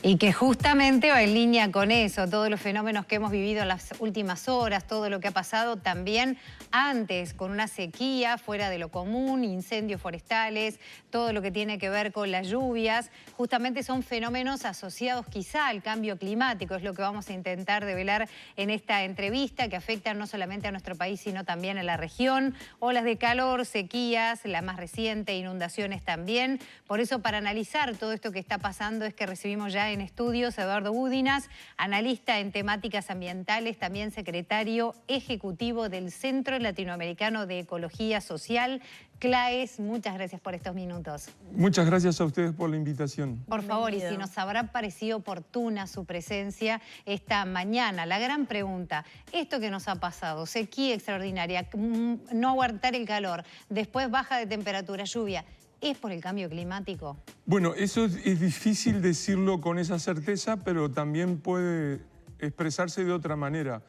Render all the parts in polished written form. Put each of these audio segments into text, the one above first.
Y que justamente va en línea con eso, todos los fenómenos que hemos vivido en las últimas horas, todo lo que ha pasado también antes, con una sequía fuera de lo común, incendios forestales, todo lo que tiene que ver con las lluvias, justamente son fenómenos asociados quizá al cambio climático, es lo que vamos a intentar develar en esta entrevista, que afectan no solamente a nuestro país, sino también a la región, olas de calor, sequías, la más reciente, inundaciones también. Por eso, para analizar todo esto que está pasando, es que recibimos ya en estudios a Eduardo Budinas, analista en temáticas ambientales, también secretario ejecutivo del Centro Latinoamericano de Ecología Social, CLAES. Muchas gracias por estos minutos. Muchas gracias a ustedes por la invitación. Por favor, y si nos habrá parecido oportuna su presencia esta mañana. La gran pregunta, esto que nos ha pasado, sequía extraordinaria, no aguantar el calor, después baja de temperatura, lluvia, ¿es por el cambio climático? Bueno, eso es difícil decirlo con esa certeza, pero también puede expresarse de otra manera.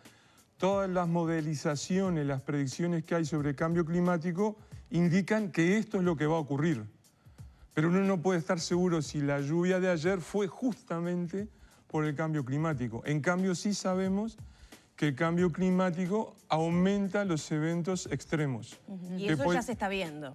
Todas las modelizaciones, las predicciones que hay sobre cambio climático indican que esto es lo que va a ocurrir. Pero uno no puede estar seguro si la lluvia de ayer fue justamente por el cambio climático. En cambio, sí sabemos que el cambio climático aumenta los eventos extremos. Y eso ya se está viendo.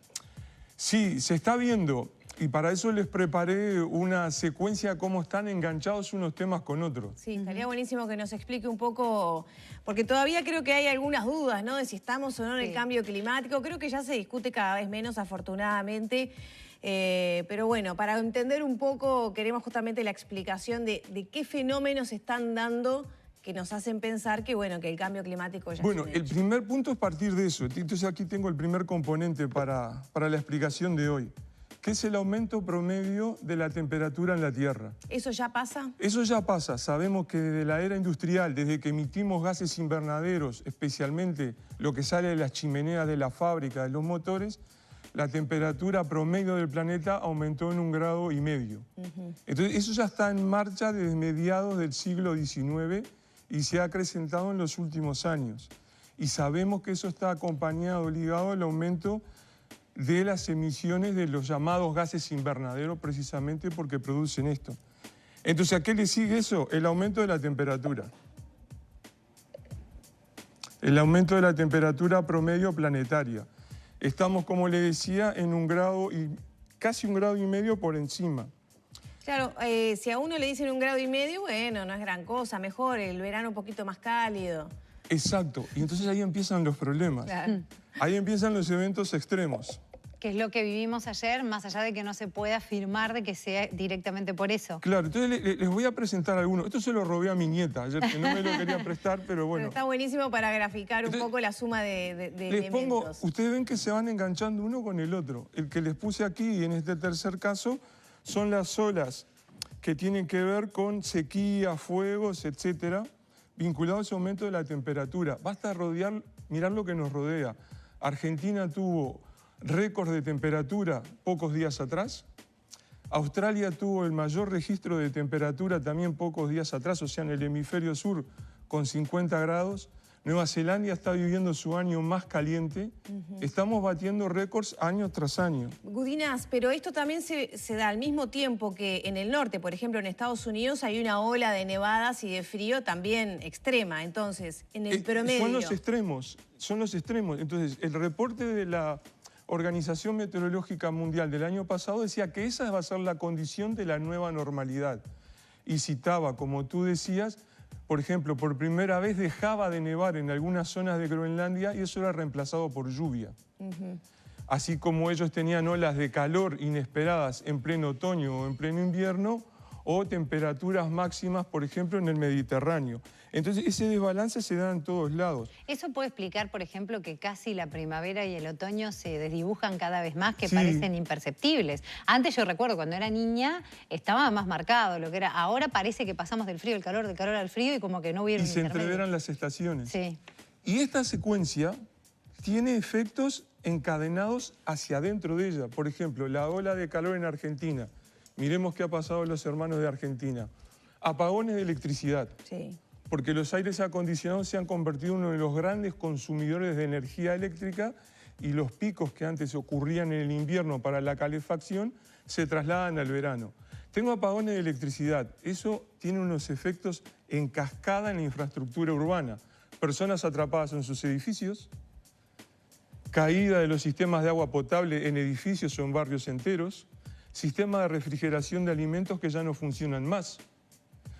Sí, se está viendo. Y para eso les preparé una secuencia de cómo están enganchados unos temas con otros. Sí, estaría buenísimo que nos explique un poco, porque todavía creo que hay algunas dudas, ¿no? De si estamos o no en el cambio climático. Creo que ya se discute cada vez menos, afortunadamente. Pero bueno, para entender un poco, queremos justamente la explicación de qué fenómenos están dando que nos hacen pensar que, bueno, que el cambio climático ya Bueno, es un el hecho. primer punto es partir de eso. Entonces aquí tengo el primer componente para la explicación de hoy, que es el aumento promedio de la temperatura en la Tierra. ¿Eso ya pasa? Eso ya pasa. Sabemos que desde la era industrial, desde que emitimos gases invernaderos, especialmente lo que sale de las chimeneas de la fábrica, de los motores, la temperatura promedio del planeta aumentó en 1,5 grados. Entonces, eso ya está en marcha desde mediados del siglo XIX y se ha acrecentado en los últimos años. Y sabemos que eso está acompañado, ligado al aumento de las emisiones de los llamados gases invernaderos, precisamente porque producen esto. Entonces, ¿a qué le sigue eso? El aumento de la temperatura. El aumento de la temperatura promedio planetaria. Estamos, como le decía, en 1 grado y casi 1,5 grados por encima. Claro, si a uno le dicen 1,5 grados, bueno, no es gran cosa, mejor el verano un poquito más cálido. Exacto, y entonces ahí empiezan los problemas. Claro. Ahí empiezan los eventos extremos. Que es lo que vivimos ayer, más allá de que no se pueda afirmar de que sea directamente por eso. Claro, entonces les voy a presentar algunos. Esto se lo robé a mi nieta ayer, que no me lo quería prestar, pero bueno. Pero está buenísimo para graficar un poco la suma de Les pongo, elementos. ustedes ven que se van enganchando uno con el otro. El que les puse aquí, y en este tercer caso, son las olas que tienen que ver con sequía, fuegos, etcétera, vinculados a ese aumento de la temperatura. Basta mirar lo que nos rodea. Argentina tuvo récord de temperatura pocos días atrás. Australia tuvo el mayor registro de temperatura también pocos días atrás, o sea, en el hemisferio sur, con 50 grados. Nueva Zelanda está viviendo su año más caliente. Estamos batiendo récords año tras año. Budinas, pero esto también se da al mismo tiempo que en el norte, por ejemplo, en Estados Unidos, hay una ola de nevadas y de frío también extrema. Entonces, en el promedio... Son los extremos. Entonces, el reporte de la Organización Meteorológica Mundial del año pasado decía que esa va a ser la condición de la nueva normalidad. Y citaba, como tú decías, por ejemplo, por primera vez dejaba de nevar en algunas zonas de Groenlandia y eso era reemplazado por lluvia. Así como ellos tenían olas de calor inesperadas en pleno otoño o en pleno invierno, o temperaturas máximas, por ejemplo, en el Mediterráneo. Entonces, ese desbalance se da en todos lados. ¿Eso puede explicar, por ejemplo, que casi la primavera y el otoño se desdibujan cada vez más, que parecen imperceptibles? Antes yo recuerdo, cuando era niña, estaba más marcado lo que era. Ahora parece que pasamos del frío al calor, del calor al frío y como que no hubiera un Y se intermedio. entreveran las estaciones. Sí. Y esta secuencia tiene efectos encadenados hacia adentro de ella. Por ejemplo, la ola de calor en Argentina. Miremos qué ha pasado a los hermanos de Argentina. Apagones de electricidad. Sí. Porque los aires acondicionados se han convertido en uno de los grandes consumidores de energía eléctrica y los picos que antes ocurrían en el invierno para la calefacción se trasladan al verano. Tengo apagones de electricidad. Eso tiene unos efectos en cascada en la infraestructura urbana. Personas atrapadas en sus edificios, caída de los sistemas de agua potable en edificios o en barrios enteros, sistemas de refrigeración de alimentos que ya no funcionan más.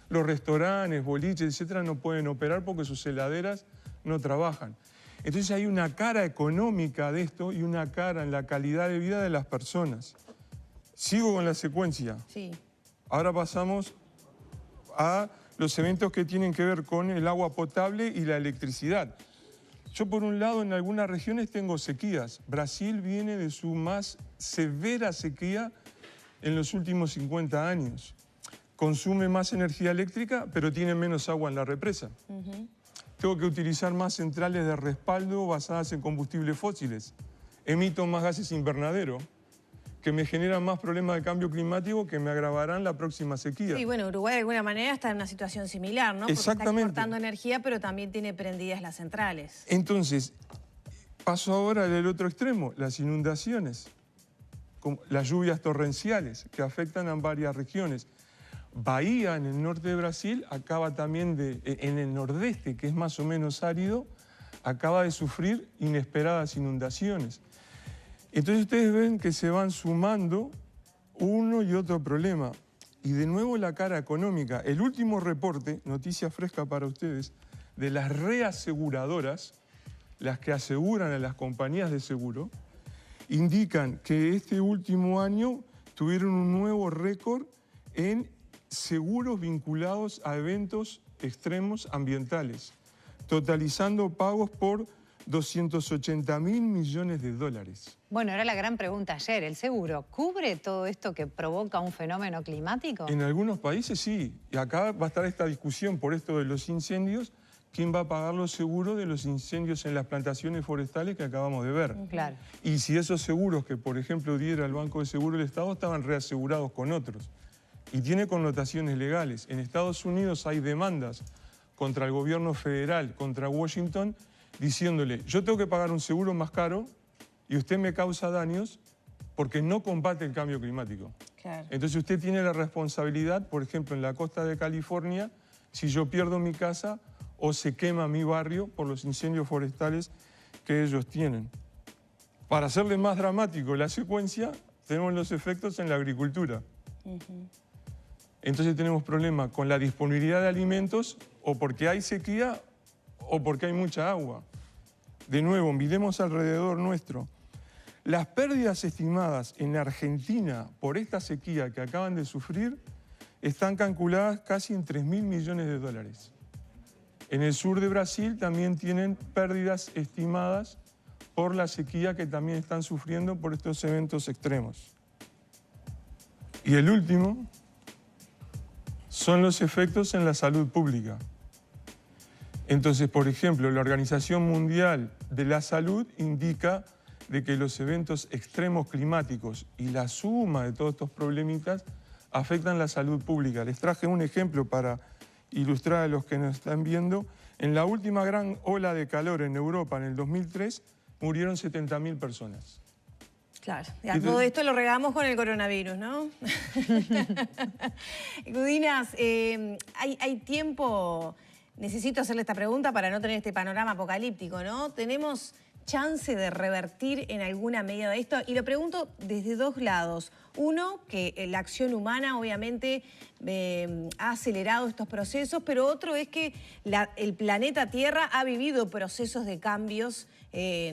Los restaurantes, boliches, etcétera, no pueden operar porque sus heladeras no trabajan. Entonces hay una cara económica de esto y una cara en la calidad de vida de las personas. Sigo con la secuencia. Sí. Ahora pasamos a los eventos que tienen que ver con el agua potable y la electricidad. Yo, por un lado, en algunas regiones tengo sequías. Brasil viene de su más severa sequía en los últimos 50 años. Consume más energía eléctrica, pero tiene menos agua en la represa. Tengo que utilizar más centrales de respaldo basadas en combustibles fósiles. Emito más gases invernadero, que me generan más problemas de cambio climático que me agravarán la próxima sequía. Sí, bueno, Uruguay de alguna manera está en una situación similar, ¿no? Porque Exactamente. está exportando energía, pero también tiene prendidas las centrales. Entonces, paso ahora al otro extremo, las inundaciones, las lluvias torrenciales que afectan a varias regiones. Bahía, en el norte de Brasil, acaba también en el nordeste, que es más o menos árido, acaba de sufrir inesperadas inundaciones. Entonces ustedes ven que se van sumando uno y otro problema. Y de nuevo la cara económica. El último reporte, noticia fresca para ustedes, de las reaseguradoras, las que aseguran a las compañías de seguro, indican que este último año tuvieron un nuevo récord en seguros vinculados a eventos extremos ambientales, totalizando pagos por 280.000 millones de dólares. Bueno, era la gran pregunta ayer. ¿El seguro cubre todo esto que provoca un fenómeno climático? En algunos países sí. Y acá va a estar esta discusión por esto de los incendios. ¿Quién va a pagar los seguros de los incendios en las plantaciones forestales que acabamos de ver? Claro. Y si esos seguros que, por ejemplo, diera el Banco de Seguro del Estado estaban reasegurados con otros. Y tiene connotaciones legales. En Estados Unidos hay demandas contra el gobierno federal, contra Washington, diciéndole, yo tengo que pagar un seguro más caro y usted me causa daños porque no combate el cambio climático. Claro. Entonces usted tiene la responsabilidad, por ejemplo, en la costa de California, si yo pierdo mi casa o se quema mi barrio por los incendios forestales que ellos tienen. Para hacerle más dramático la secuencia, tenemos los efectos en la agricultura. Entonces tenemos problemas con la disponibilidad de alimentos o porque hay sequía o porque hay mucha agua. De nuevo, miremos alrededor nuestro. Las pérdidas estimadas en Argentina por esta sequía que acaban de sufrir están calculadas casi en 3.000 millones de dólares. En el sur de Brasil también tienen pérdidas estimadas por la sequía que también están sufriendo por estos eventos extremos. Y el último son los efectos en la salud pública. Entonces, por ejemplo, la Organización Mundial de la Salud indica de que los eventos extremos climáticos y la suma de todos estos problemitas afectan la salud pública. Les traje un ejemplo para ilustrar a los que nos están viendo. En la última gran ola de calor en Europa, en el 2003, murieron 70.000 personas. Claro, ya todo esto lo regamos con el coronavirus, ¿no? Gudinas, hay tiempo, necesito hacerle esta pregunta para no tener este panorama apocalíptico, ¿no? ¿Tenemos chance de revertir en alguna medida de esto? Y lo pregunto desde dos lados. Uno, que la acción humana obviamente ha acelerado estos procesos, pero otro es que el planeta Tierra ha vivido procesos de cambios,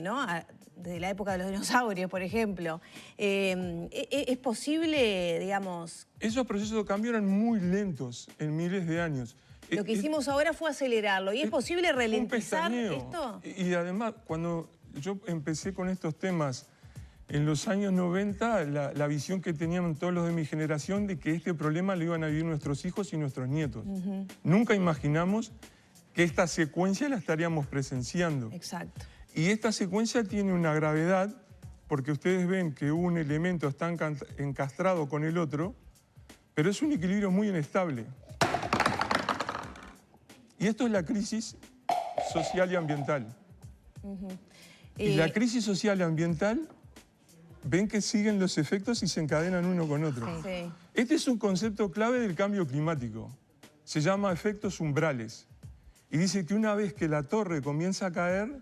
¿no? Desde la época de los dinosaurios, por ejemplo. ¿Es posible, digamos...? Esos procesos de cambio eran muy lentos en miles de años. Lo que hicimos ahora fue acelerarlo. ¿Y es posible ralentizar esto? Y además, cuando yo empecé con estos temas en los años 90, la visión que tenían todos los de mi generación de que este problema lo iban a vivir nuestros hijos y nuestros nietos. Nunca imaginamos que esta secuencia la estaríamos presenciando. Exacto. Y esta secuencia tiene una gravedad, porque ustedes ven que un elemento está encastrado con el otro, pero es un equilibrio muy inestable. Y esto es la crisis social y ambiental. Y la crisis social y ambiental, ven que siguen los efectos y se encadenan uno con otro. Sí. Este es un concepto clave del cambio climático. Se llama efectos umbrales. Y dice que una vez que la torre comienza a caer,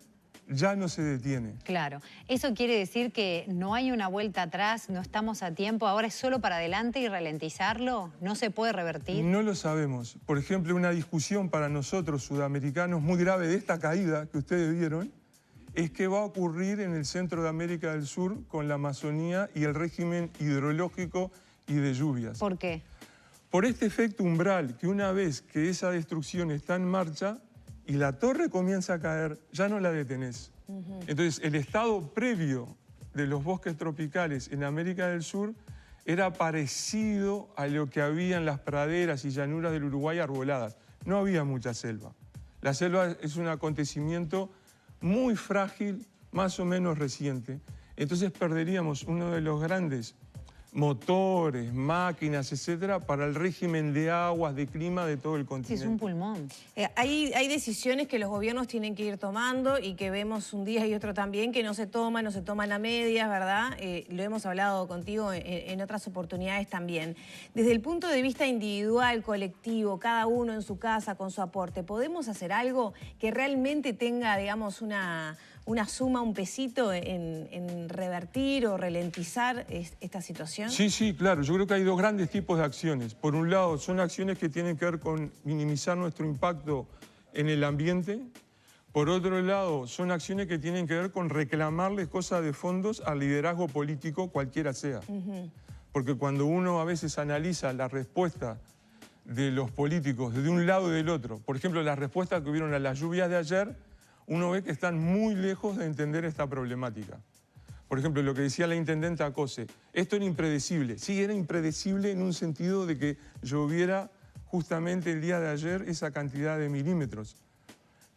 ya no se detiene. Claro. ¿Eso quiere decir que no hay una vuelta atrás, no estamos a tiempo, ahora es solo para adelante y ralentizarlo? ¿No se puede revertir? No lo sabemos. Por ejemplo, una discusión para nosotros sudamericanos muy grave de esta caída que ustedes vieron es qué va a ocurrir en el centro de América del Sur con la Amazonía y el régimen hidrológico y de lluvias. ¿Por qué? Por este efecto umbral, que una vez que esa destrucción está en marcha y la torre comienza a caer, ya no la detenés. Entonces, el estado previo de los bosques tropicales en América del Sur era parecido a lo que había en las praderas y llanuras del Uruguay arboladas. No había mucha selva. La selva es un acontecimiento muy frágil, más o menos reciente. Entonces perderíamos uno de los grandes motores, máquinas, etcétera, para el régimen de aguas, de clima de todo el Sí, continente. es un pulmón. Hay decisiones que los gobiernos tienen que ir tomando y que vemos un día y otro también que no se toman a medias, ¿verdad? Lo hemos hablado contigo en otras oportunidades también. Desde el punto de vista individual, colectivo, cada uno en su casa con su aporte, ¿podemos hacer algo que realmente tenga, digamos, una suma, un pesito en revertir o ralentizar esta situación? Sí, claro. Yo creo que hay dos grandes tipos de acciones. Por un lado, son acciones que tienen que ver con minimizar nuestro impacto en el ambiente. Por otro lado, son acciones que tienen que ver con reclamarles cosas de fondos al liderazgo político, cualquiera sea. Porque cuando uno a veces analiza la respuesta de los políticos de un lado y del otro, por ejemplo, las respuestas que hubieron a las lluvias de ayer, uno ve que están muy lejos de entender esta problemática. Por ejemplo, lo que decía la intendenta Acose, esto era impredecible. Sí, era impredecible en un sentido de que lloviera justamente el día de ayer esa cantidad de milímetros.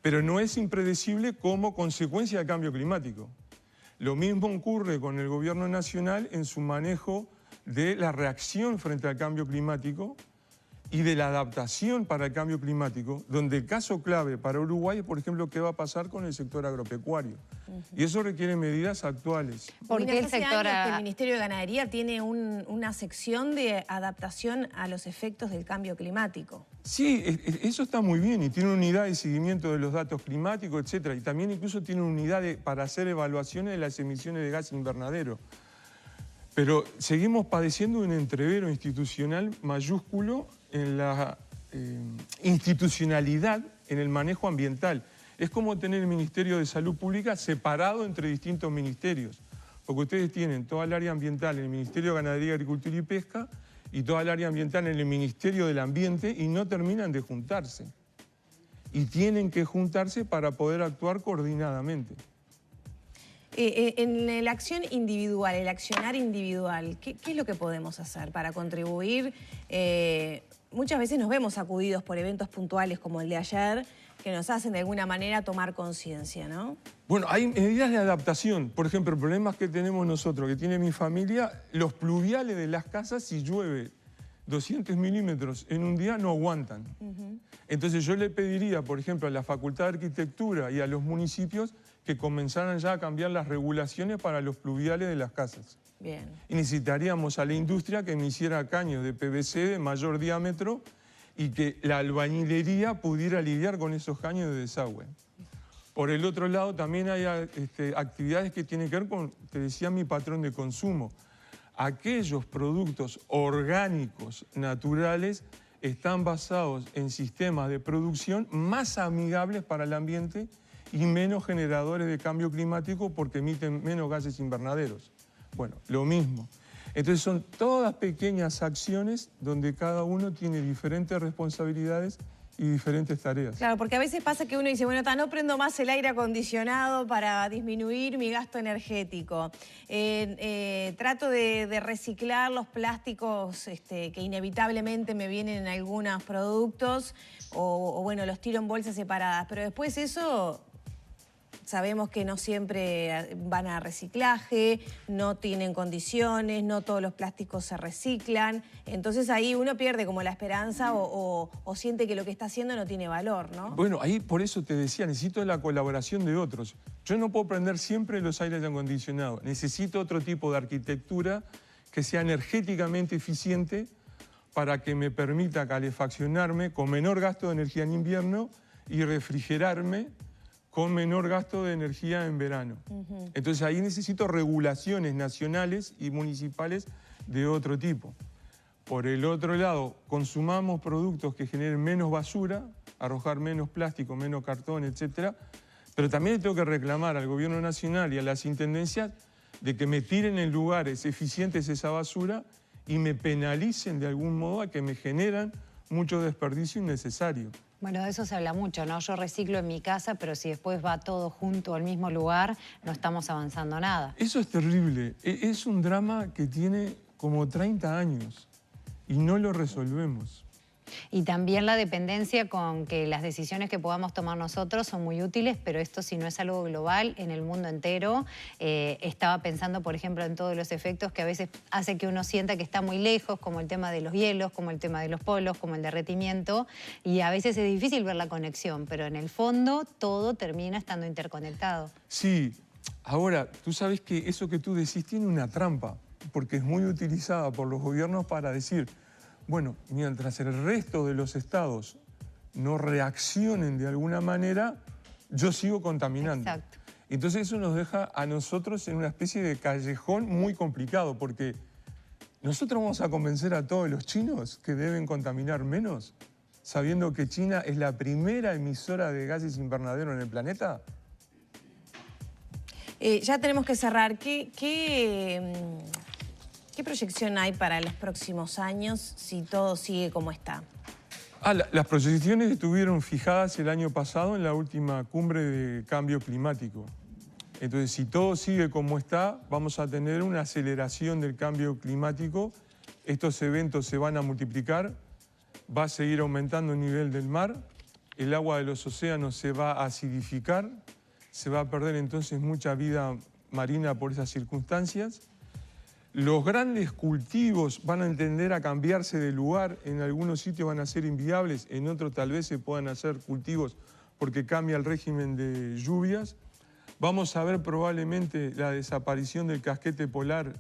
Pero no es impredecible como consecuencia del cambio climático. Lo mismo ocurre con el gobierno nacional en su manejo de la reacción frente al cambio climático y de la adaptación para el cambio climático, donde el caso clave para Uruguay es, por ejemplo, qué va a pasar con el sector agropecuario. Y eso requiere medidas actuales. Porque el sector... El Ministerio de Ganadería tiene una sección de adaptación a los efectos del cambio climático. Sí, eso está muy bien y tiene una unidad de seguimiento de los datos climáticos, etcétera. Y también incluso tiene una unidad para hacer evaluaciones de las emisiones de gas invernadero. Pero seguimos padeciendo un entrevero institucional mayúsculo en la institucionalidad en el manejo ambiental. Es como tener el Ministerio de Salud Pública separado entre distintos ministerios. Porque ustedes tienen toda el área ambiental en el Ministerio de Ganadería, Agricultura y Pesca y toda el área ambiental en el Ministerio del Ambiente y no terminan de juntarse. Y tienen que juntarse para poder actuar coordinadamente. En la acción individual, el accionar individual, ¿qué es lo que podemos hacer para contribuir? Muchas veces nos vemos sacudidos por eventos puntuales como el de ayer, que nos hacen de alguna manera tomar conciencia, ¿no? Bueno, hay medidas de adaptación. Por ejemplo, problemas que tenemos nosotros, que tiene mi familia, los pluviales de las casas, si llueve 200 milímetros en un día, no aguantan. Entonces yo le pediría, por ejemplo, a la Facultad de Arquitectura y a los municipios que comenzaran ya a cambiar las regulaciones para los pluviales de las casas. Bien. Y necesitaríamos a la industria que me hiciera caños de PVC de mayor diámetro y que la albañilería pudiera lidiar con esos caños de desagüe. Por el otro lado, también hay actividades que tienen que ver con, te decía, mi patrón de consumo. Aquellos productos orgánicos, naturales, están basados en sistemas de producción más amigables para el ambiente y menos generadores de cambio climático porque emiten menos gases invernaderos. Bueno, lo mismo. Entonces son todas pequeñas acciones donde cada uno tiene diferentes responsabilidades y diferentes tareas. Claro, porque a veces pasa que uno dice, bueno, no prendo más el aire acondicionado para disminuir mi gasto energético. Trato de reciclar los plásticos que inevitablemente me vienen en algunos productos o bueno, los tiro en bolsas separadas. Pero después eso... Sabemos que no siempre van a reciclaje, no tienen condiciones, no todos los plásticos se reciclan. Entonces ahí uno pierde como la esperanza o siente que lo que está haciendo no tiene valor, ¿no? Bueno, ahí por eso te decía, necesito la colaboración de otros. Yo no puedo prender siempre los aires acondicionados. Necesito otro tipo de arquitectura que sea energéticamente eficiente para que me permita calefaccionarme con menor gasto de energía en invierno y refrigerarme con menor gasto de energía en verano. Entonces ahí necesito regulaciones nacionales y municipales de otro tipo. Por el otro lado, consumamos productos que generen menos basura, arrojar menos plástico, menos cartón, etcétera. Pero también tengo que reclamar al gobierno nacional y a las intendencias de que me tiren en lugares eficientes esa basura y me penalicen de algún modo a que me generan mucho desperdicio innecesario. Bueno, de eso se habla mucho, ¿no? Yo reciclo en mi casa, pero si después va todo junto al mismo lugar, no estamos avanzando nada. Eso es terrible. Es un drama que tiene como 30 años y no lo resolvemos. Y también la dependencia con que las decisiones que podamos tomar nosotros son muy útiles, pero esto si no es algo global en el mundo entero. Estaba pensando, por ejemplo, en todos los efectos que a veces hace que uno sienta que está muy lejos, como el tema de los hielos, como el tema de los polos, como el derretimiento, y a veces es difícil ver la conexión, pero en el fondo todo termina estando interconectado. Sí, ahora, tú sabes que eso que tú decís tiene una trampa, porque es muy utilizada por los gobiernos para decir, bueno, mientras el resto de los estados no reaccionen de alguna manera, yo sigo contaminando. Exacto. Entonces eso nos deja a nosotros en una especie de callejón muy complicado, porque nosotros vamos a convencer a todos los chinos que deben contaminar menos, sabiendo que China es la primera emisora de gases invernadero en el planeta. Ya tenemos que cerrar. ¿Qué proyección hay para los próximos años si todo sigue como está? Las proyecciones estuvieron fijadas el año pasado en la última cumbre de cambio climático. Entonces, si todo sigue como está, vamos a tener una aceleración del cambio climático. Estos eventos se van a multiplicar, va a seguir aumentando el nivel del mar, el agua de los océanos se va a acidificar, se va a perder entonces mucha vida marina por esas circunstancias. Los grandes cultivos van a tender a cambiarse de lugar, en algunos sitios van a ser inviables, en otros tal vez se puedan hacer cultivos porque cambia el régimen de lluvias. Vamos a ver probablemente la desaparición del casquete polar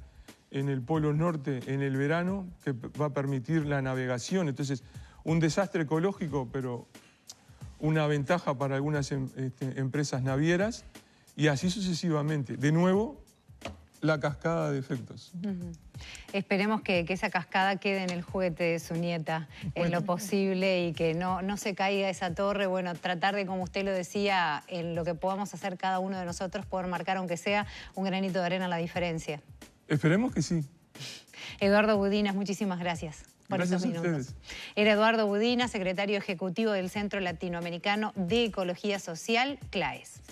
en el Polo Norte en el verano, que va a permitir la navegación. Entonces, un desastre ecológico, pero una ventaja para algunas empresas navieras, y así sucesivamente. De nuevo, la cascada de efectos. Esperemos que esa cascada quede en el juguete de su nieta en lo posible y que no se caiga esa torre. Bueno, tratar de, como usted lo decía, en lo que podamos hacer cada uno de nosotros, poder marcar, aunque sea un granito de arena, la diferencia. Esperemos que sí. Eduardo Budinas, muchísimas gracias por Gracias estos minutos. a ustedes. Era Eduardo Budinas, secretario ejecutivo del Centro Latinoamericano de Ecología Social, CLAES.